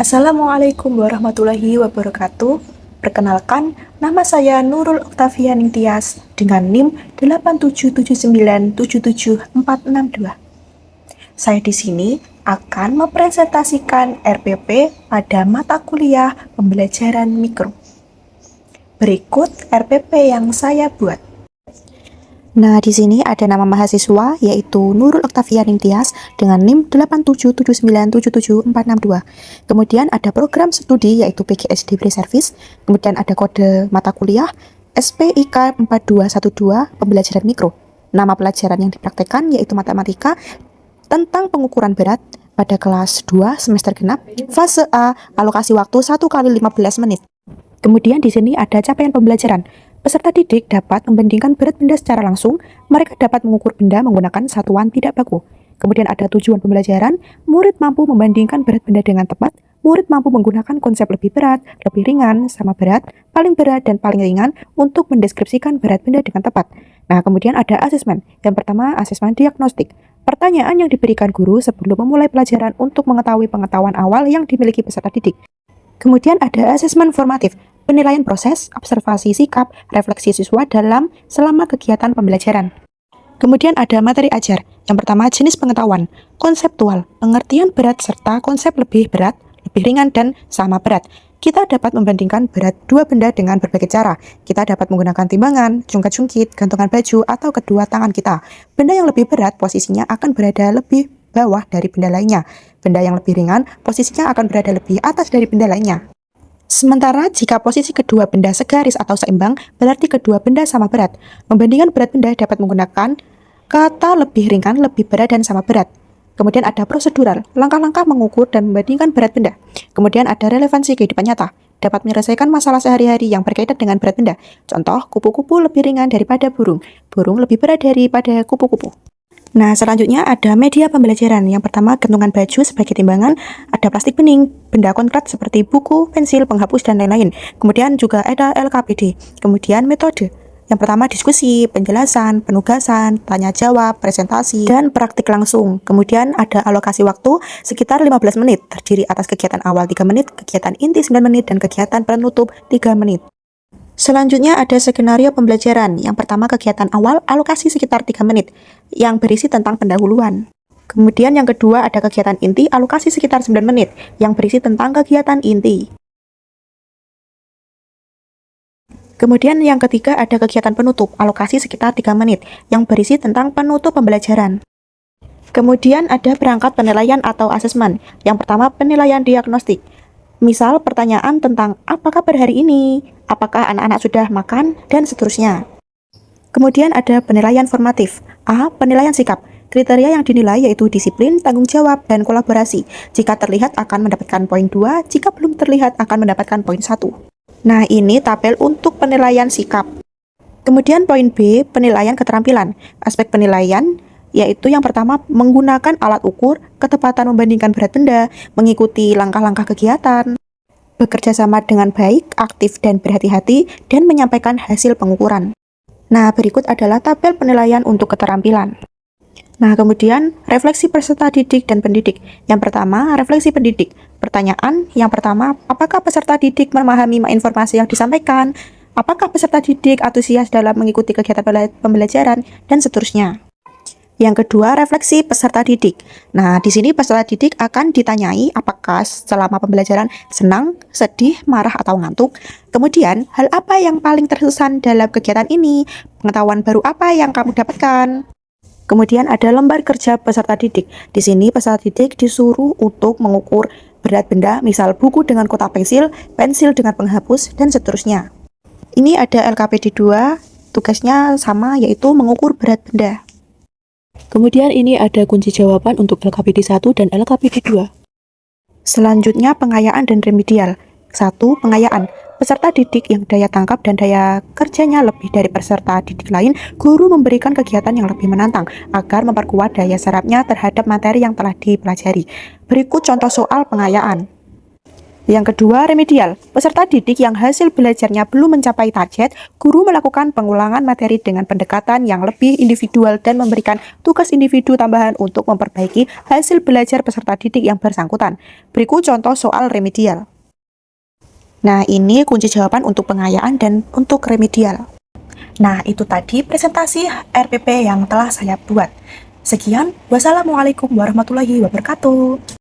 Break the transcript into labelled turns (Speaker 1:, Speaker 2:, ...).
Speaker 1: Assalamualaikum warahmatullahi wabarakatuh. Perkenalkan, nama saya Nurul Oktavian Tias dengan NIM 877977462. Saya di sini akan mempresentasikan RPP pada mata kuliah pembelajaran mikro. Berikut RPP yang saya buat. Nah, di sini ada nama mahasiswa yaitu Nurul Oktavian Tias dengan NIM 877977462. Kemudian ada program studi yaitu PGSD Pre-Service. Kemudian ada kode mata kuliah SPIK 4212 pembelajaran mikro. Nama pelajaran yang dipraktekkan yaitu matematika tentang pengukuran berat pada kelas 2 semester genap. Fase A, alokasi waktu 1 kali 15 menit. Kemudian di sini ada capaian pembelajaran. Peserta didik dapat membandingkan berat benda secara langsung. Mereka dapat mengukur benda menggunakan satuan tidak baku. Kemudian ada tujuan pembelajaran. Murid mampu membandingkan berat benda dengan tepat. Murid mampu menggunakan konsep lebih berat, lebih ringan, sama berat, paling berat, dan paling ringan untuk mendeskripsikan berat benda dengan tepat. Nah, kemudian ada asesmen. Yang pertama, asesmen diagnostik. Pertanyaan yang diberikan guru sebelum memulai pelajaran untuk mengetahui pengetahuan awal yang dimiliki peserta didik. Kemudian ada asesmen formatif. Penilaian proses, observasi sikap, refleksi siswa selama kegiatan pembelajaran. Kemudian ada materi ajar. Yang pertama, jenis pengetahuan, konseptual, pengertian berat serta konsep lebih berat, lebih ringan, dan sama berat. Kita dapat membandingkan berat dua benda dengan berbagai cara. Kita dapat menggunakan timbangan, jungkat-jungkit, gantungan baju, atau kedua tangan kita. Benda yang lebih berat posisinya akan berada lebih bawah dari benda lainnya. Benda yang lebih ringan posisinya akan berada lebih atas dari benda lainnya. Sementara jika posisi kedua benda segaris atau seimbang, berarti kedua benda sama berat. Membandingkan berat benda dapat menggunakan kata lebih ringan, lebih berat, dan sama berat. Kemudian ada prosedural, langkah-langkah mengukur dan membandingkan berat benda. Kemudian ada relevansi kehidupan nyata, dapat menyelesaikan masalah sehari-hari yang berkaitan dengan berat benda. Contoh, kupu-kupu lebih ringan daripada burung. Burung lebih berat daripada kupu-kupu. Nah, selanjutnya ada media pembelajaran. Yang pertama, gantungan baju sebagai timbangan, ada plastik bening, benda konkret seperti buku, pensil, penghapus, dan lain-lain. Kemudian juga ada LKPD. Kemudian metode. Yang pertama, diskusi, penjelasan, penugasan, tanya jawab, presentasi, dan praktik langsung. Kemudian ada alokasi waktu sekitar 15 menit, terdiri atas kegiatan awal 3 menit, kegiatan inti 9 menit, dan kegiatan penutup 3 menit. Selanjutnya ada skenario pembelajaran. Yang pertama, kegiatan awal alokasi sekitar 3 menit yang berisi tentang pendahuluan. Kemudian yang kedua ada kegiatan inti alokasi sekitar 9 menit yang berisi tentang kegiatan inti. Kemudian yang ketiga ada kegiatan penutup alokasi sekitar 3 menit yang berisi tentang penutup pembelajaran. Kemudian ada perangkat penilaian atau asesmen. Yang pertama, penilaian diagnostik. Misal pertanyaan tentang apakah per hari ini, apakah anak-anak sudah makan, dan seterusnya. Kemudian ada penilaian formatif. A. Penilaian sikap. Kriteria yang dinilai yaitu disiplin, tanggung jawab, dan kolaborasi. Jika terlihat akan mendapatkan poin 2, jika belum terlihat akan mendapatkan poin 1. Nah, ini tabel untuk penilaian sikap. Kemudian poin B, penilaian keterampilan. Aspek penilaian yaitu yang pertama menggunakan alat ukur, ketepatan membandingkan berat benda, mengikuti langkah-langkah kegiatan, bekerja sama dengan baik, aktif dan berhati-hati, dan menyampaikan hasil pengukuran. Nah, berikut adalah tabel penilaian untuk keterampilan. Nah, kemudian refleksi peserta didik dan pendidik. Yang pertama, refleksi pendidik. Pertanyaan yang pertama, apakah peserta didik memahami informasi yang disampaikan? Apakah peserta didik antusias dalam mengikuti kegiatan pembelajaran? Dan seterusnya. Yang kedua, refleksi peserta didik. Nah, di sini peserta didik akan ditanyai apakah selama pembelajaran senang, sedih, marah, atau ngantuk. Kemudian, hal apa yang paling terkesan dalam kegiatan ini? Pengetahuan baru apa yang kamu dapatkan? Kemudian ada lembar kerja peserta didik. Di sini peserta didik disuruh untuk mengukur berat benda, misal buku dengan kotak pensil, pensil dengan penghapus, dan seterusnya. Ini ada LKPD 2, tugasnya sama yaitu mengukur berat benda. Kemudian ini ada kunci jawaban untuk LKPD 1 dan LKPD 2. Selanjutnya pengayaan dan remedial. 1. Pengayaan. Peserta didik yang daya tangkap dan daya kerjanya lebih dari peserta didik lain, guru memberikan kegiatan yang lebih menantang agar memperkuat daya serapnya terhadap materi yang telah dipelajari. Berikut contoh soal pengayaan. Yang kedua, remedial. Peserta didik yang hasil belajarnya belum mencapai target, guru melakukan pengulangan materi dengan pendekatan yang lebih individual dan memberikan tugas individu tambahan untuk memperbaiki hasil belajar peserta didik yang bersangkutan. Berikut contoh soal remedial. Nah, ini kunci jawaban untuk pengayaan dan untuk remedial. Nah, itu tadi presentasi RPP yang telah saya buat. Sekian, wassalamualaikum warahmatullahi wabarakatuh.